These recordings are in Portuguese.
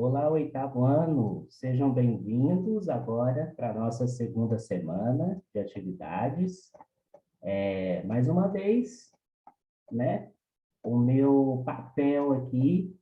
Olá, oitavo ano, sejam bem-vindos agora para a nossa segunda semana de atividades. Mais uma vez, né, o meu papel aqui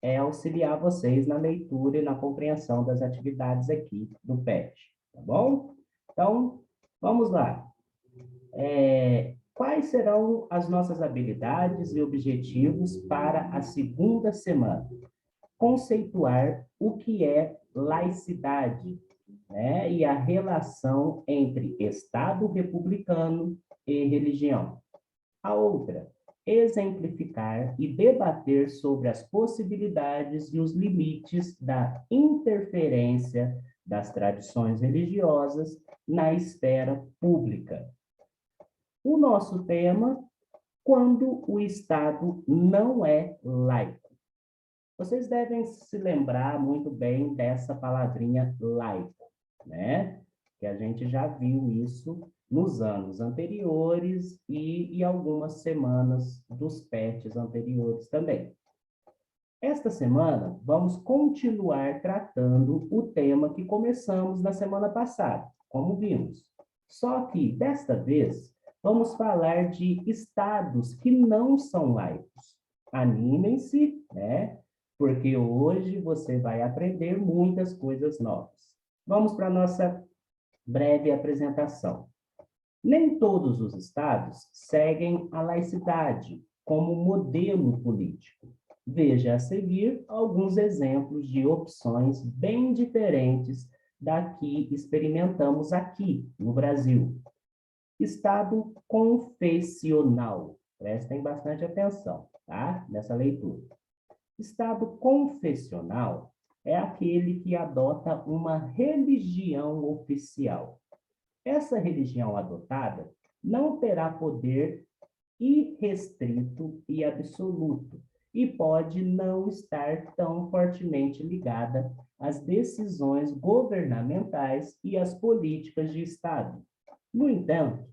é auxiliar vocês na leitura e na compreensão das atividades aqui do PET, tá bom? Então, vamos lá. Quais serão as nossas habilidades e objetivos para a segunda semana? Conceituar o que é laicidade, né? E a relação entre Estado republicano e religião. A outra, exemplificar e debater sobre as possibilidades e os limites da interferência das tradições religiosas na esfera pública. O nosso tema, quando o Estado não é laico. Vocês devem se lembrar muito bem dessa palavrinha laico, né? Que a gente já viu isso nos anos anteriores e algumas semanas dos PETs anteriores também. Esta semana, vamos continuar tratando o tema que começamos na semana passada, como vimos. Só que, desta vez, vamos falar de estados que não são laicos. Animem-se, né? Porque hoje você vai aprender muitas coisas novas. Vamos para a nossa breve apresentação. Nem todos os estados seguem a laicidade como modelo político. Veja a seguir alguns exemplos de opções bem diferentes da que experimentamos aqui no Brasil. Estado confessional. Prestem bastante atenção, tá? Nessa leitura. Estado confessional é aquele que adota uma religião oficial. Essa religião adotada não terá poder irrestrito e absoluto e pode não estar tão fortemente ligada às decisões governamentais e às políticas de Estado. No entanto,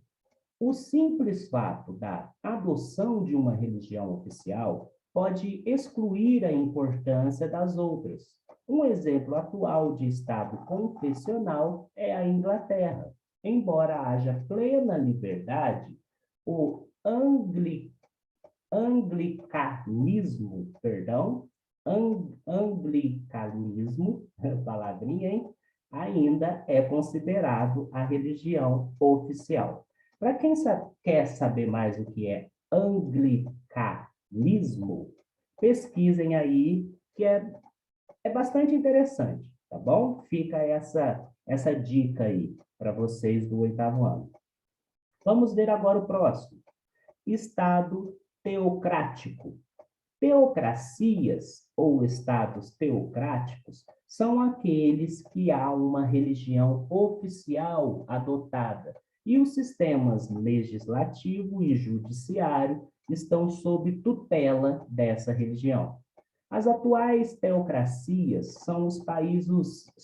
o simples fato da adoção de uma religião oficial pode excluir a importância das outras. Um exemplo atual de Estado confessional é a Inglaterra. Embora haja plena liberdade, o anglicanismo, palavrinha, hein? Ainda é considerado a religião oficial. Para quem quer saber mais o que é anglicanismo, pesquisem aí, que é bastante interessante, tá bom? Fica essa dica aí para vocês do oitavo ano. Vamos ver agora o próximo. Estado teocrático. Teocracias ou estados teocráticos são aqueles que há uma religião oficial adotada e os sistemas legislativo e judiciário estão sob tutela dessa religião. As atuais teocracias são os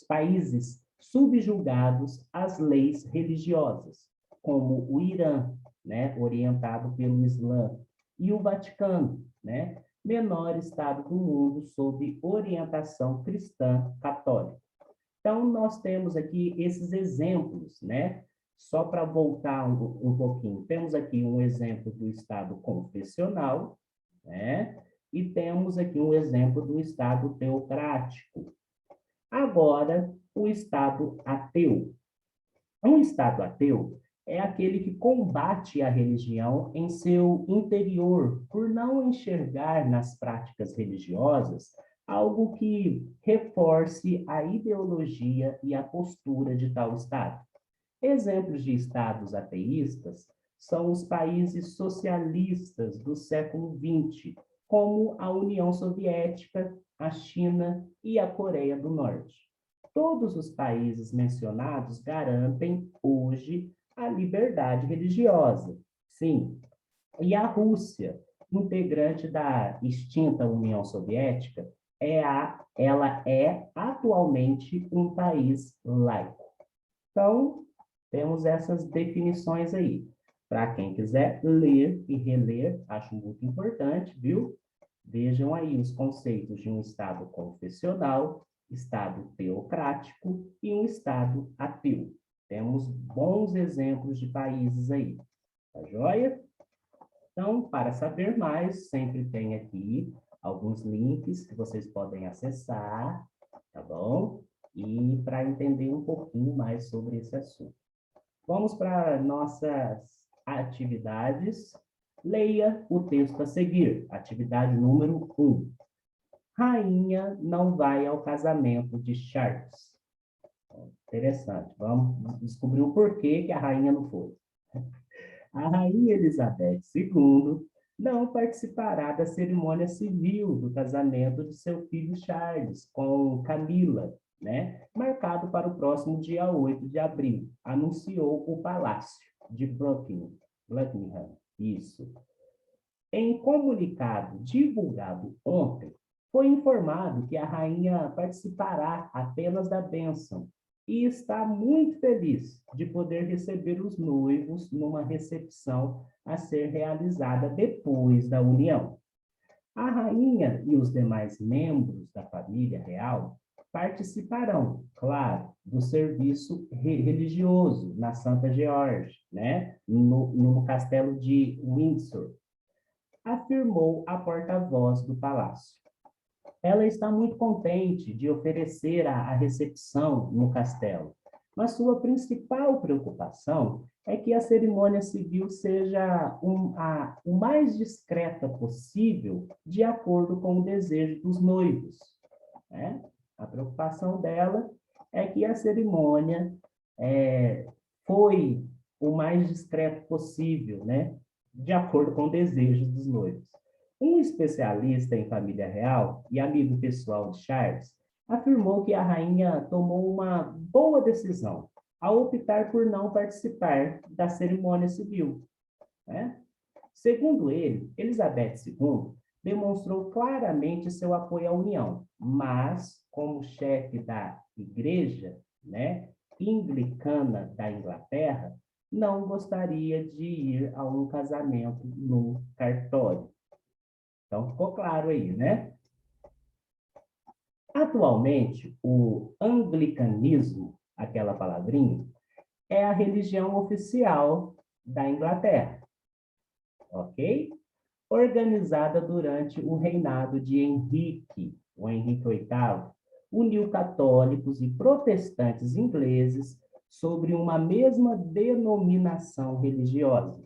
países subjugados às leis religiosas, como o Irã, né, orientado pelo Islã, e o Vaticano, né, menor estado do mundo sob orientação cristã católica. Então, nós temos aqui esses exemplos, né? Só para voltar um pouquinho, temos aqui um exemplo do estado confessional, né? E temos aqui um exemplo do estado teocrático. Agora, o estado ateu. Um estado ateu é aquele que combate a religião em seu interior, por não enxergar nas práticas religiosas algo que reforce a ideologia e a postura de tal estado. Exemplos de estados ateístas são os países socialistas do século XX, como a União Soviética, a China e a Coreia do Norte. Todos os países mencionados garantem hoje a liberdade religiosa. Sim, e a Rússia, integrante da extinta União Soviética, ela é atualmente um país laico. Então, temos essas definições aí. Para quem quiser ler e reler, acho muito importante, viu? Vejam aí os conceitos de um Estado confessional, Estado teocrático e um Estado ateu. Temos bons exemplos de países aí. Tá joia? Então, para saber mais, sempre tem aqui alguns links que vocês podem acessar, tá bom? E para entender um pouquinho mais sobre esse assunto. Vamos para nossas atividades. Leia o texto a seguir. Atividade número 1. Rainha não vai ao casamento de Charles. Interessante. Vamos descobrir o porquê que a rainha não foi. A rainha Elizabeth II não participará da cerimônia civil do casamento de seu filho Charles com Camila, né? Marcado para o próximo dia 8 de abril, anunciou o Palácio de Buckingham. Isso. Em comunicado divulgado ontem, foi informado que a rainha participará apenas da bênção e está muito feliz de poder receber os noivos numa recepção a ser realizada depois da união. A rainha e os demais membros da família real participarão, claro, do serviço religioso na Santa George, né? no castelo de Windsor, afirmou a porta-voz do palácio. Ela está muito contente de oferecer a recepção no castelo, mas sua principal preocupação é que a cerimônia civil seja o mais discreta possível, de acordo com o desejo dos noivos, né? A preocupação dela é que a cerimônia foi o mais discreto possível, né? De acordo com o desejo dos noivos. Um especialista em família real e amigo pessoal de Charles afirmou que a rainha tomou uma boa decisão ao optar por não participar da cerimônia civil, né? Segundo ele, Elizabeth II demonstrou claramente seu apoio à união, mas, como chefe da igreja, né, anglicana da Inglaterra, não gostaria de ir a um casamento no cartório. Então, ficou claro aí, né? Atualmente, o anglicanismo, aquela palavrinha, é a religião oficial da Inglaterra, ok? Organizada durante o reinado de o Henrique VIII, uniu católicos e protestantes ingleses sobre uma mesma denominação religiosa.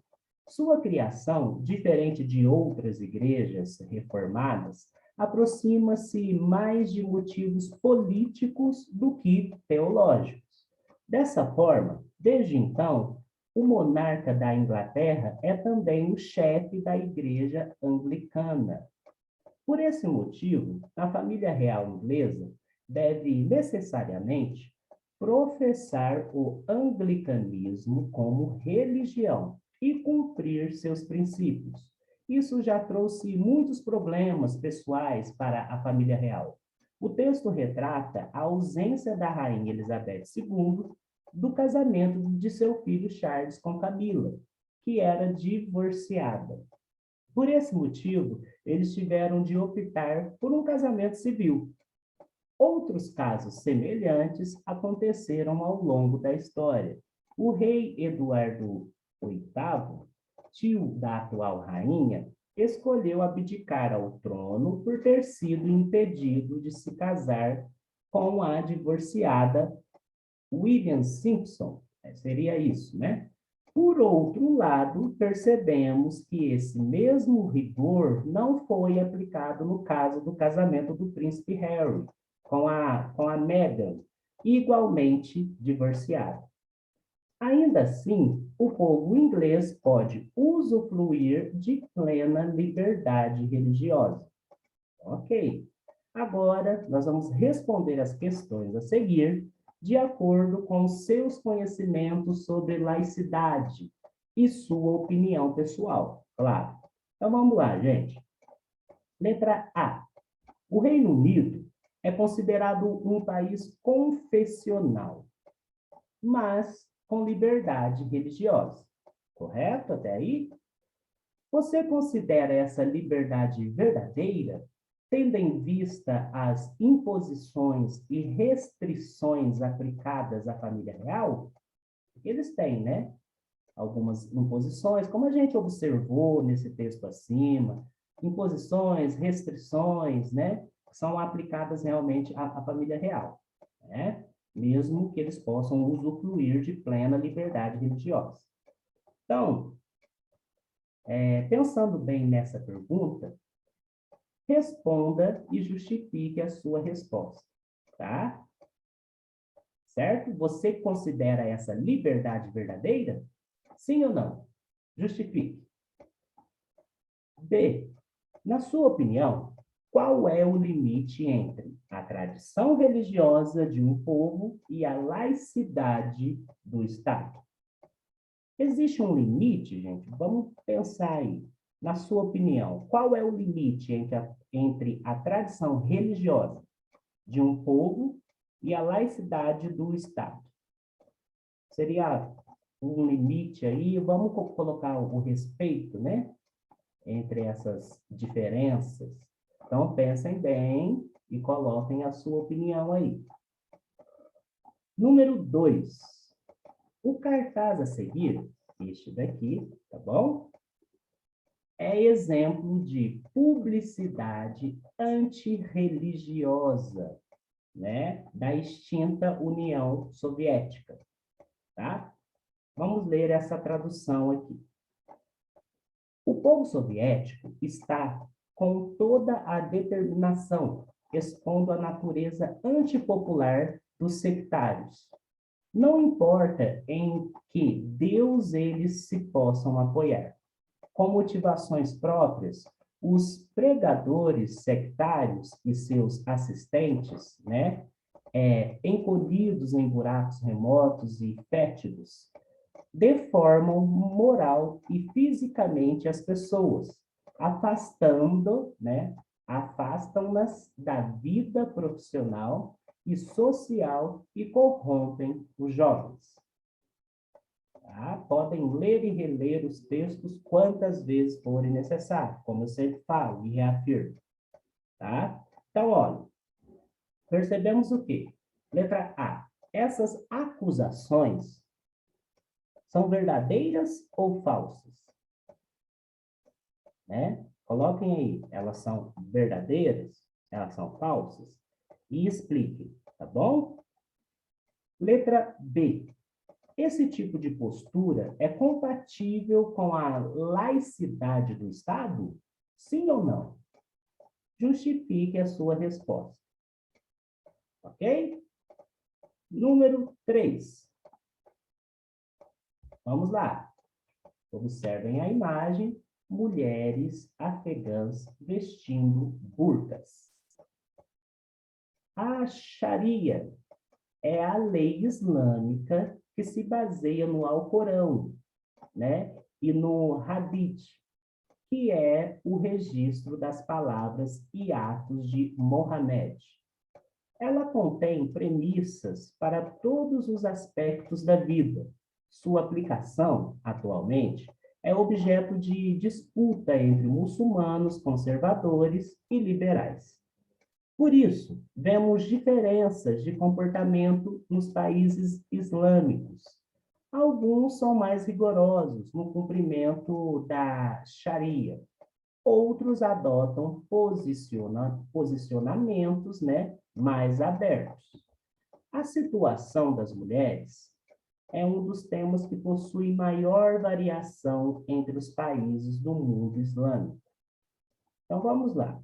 Sua criação, diferente de outras igrejas reformadas, aproxima-se mais de motivos políticos do que teológicos. Dessa forma, desde então, o monarca da Inglaterra é também o chefe da Igreja Anglicana. Por esse motivo, a família real inglesa deve necessariamente professar o anglicanismo como religião e cumprir seus princípios. Isso já trouxe muitos problemas pessoais para a família real. O texto retrata a ausência da rainha Elizabeth II do casamento de seu filho Charles com Camila, que era divorciada. Por esse motivo, eles tiveram de optar por um casamento civil. Outros casos semelhantes aconteceram ao longo da história. O rei Eduardo VIII, tio da atual rainha, escolheu abdicar ao trono por ter sido impedido de se casar com a divorciada William Simpson. Seria isso, né? Por outro lado, percebemos que esse mesmo rigor não foi aplicado no caso do casamento do príncipe Harry com a Meghan, igualmente divorciada. Ainda assim, o povo inglês pode usufruir de plena liberdade religiosa. Ok. Agora, nós vamos responder as questões a seguir, de acordo com seus conhecimentos sobre laicidade e sua opinião pessoal, claro. Então, vamos lá, gente. Letra A. O Reino Unido é considerado um país confessional, mas com liberdade religiosa. Correto até aí? Você considera essa liberdade verdadeira, tendo em vista as imposições e restrições aplicadas à família real? Eles têm, né? Algumas imposições, como a gente observou nesse texto acima, imposições, restrições, né? São aplicadas realmente à família real, né? Mesmo que eles possam usufruir de plena liberdade religiosa. Então, pensando bem nessa pergunta, responda e justifique a sua resposta, tá? Certo? Você considera essa liberdade verdadeira? Sim ou não? Justifique. B. Na sua opinião, qual é o limite entre a tradição religiosa de um povo e a laicidade do Estado? Existe um limite, gente? Vamos pensar aí. Na sua opinião, qual é o limite entre a tradição religiosa de um povo e a laicidade do Estado? Seria um limite aí, vamos colocar o respeito, né? Entre essas diferenças. Então, pensem bem e coloquem a sua opinião aí. Número 2. O cartaz a seguir, este daqui, tá bom? É exemplo de publicidade antirreligiosa, né? Da extinta União Soviética, tá? Vamos ler essa tradução aqui. O povo soviético está com toda a determinação, expondo a natureza antipopular dos sectários. Não importa em que Deus eles se possam apoiar. Com motivações próprias, os pregadores sectários e seus assistentes, né, encolhidos em buracos remotos e fétidos, deformam moral e fisicamente as pessoas, afastam-nas da vida profissional e social e corrompem os jovens. Tá? Podem ler e reler os textos quantas vezes forem necessário, como eu sempre falo e reafirmo. Tá? Então, olha, percebemos o quê? Letra A. Essas acusações são verdadeiras ou falsas? Né? Coloquem aí, elas são verdadeiras? Elas são falsas? E expliquem, tá bom? Letra B. Esse tipo de postura é compatível com a laicidade do Estado? Sim ou não? Justifique a sua resposta. Ok? Número 3. Vamos lá. Observem a imagem. Mulheres afegãs vestindo burcas. A Sharia é a lei islâmica que se baseia no Alcorão, né? E no Hadith, que é o registro das palavras e atos de Mohammed. Ela contém premissas para todos os aspectos da vida. Sua aplicação, atualmente, é objeto de disputa entre muçulmanos conservadores e liberais. Por isso, vemos diferenças de comportamento nos países islâmicos. Alguns são mais rigorosos no cumprimento da Sharia. Outros adotam posicionamentos, né, mais abertos. A situação das mulheres é um dos temas que possui maior variação entre os países do mundo islâmico. Então, vamos lá.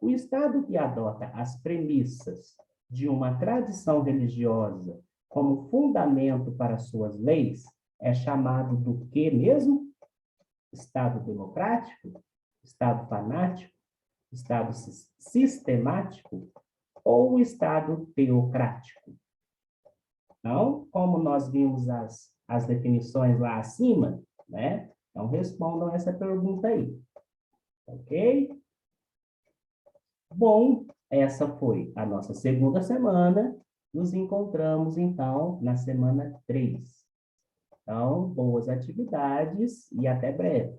O Estado que adota as premissas de uma tradição religiosa como fundamento para suas leis é chamado do quê mesmo? Estado democrático? Estado fanático? Estado sistemático? Ou Estado teocrático? Então, como nós vimos as definições lá acima, né? Então, respondam essa pergunta aí. Ok? Bom, essa foi a nossa segunda semana. Nos encontramos, então, na semana 3. Então, boas atividades e até breve.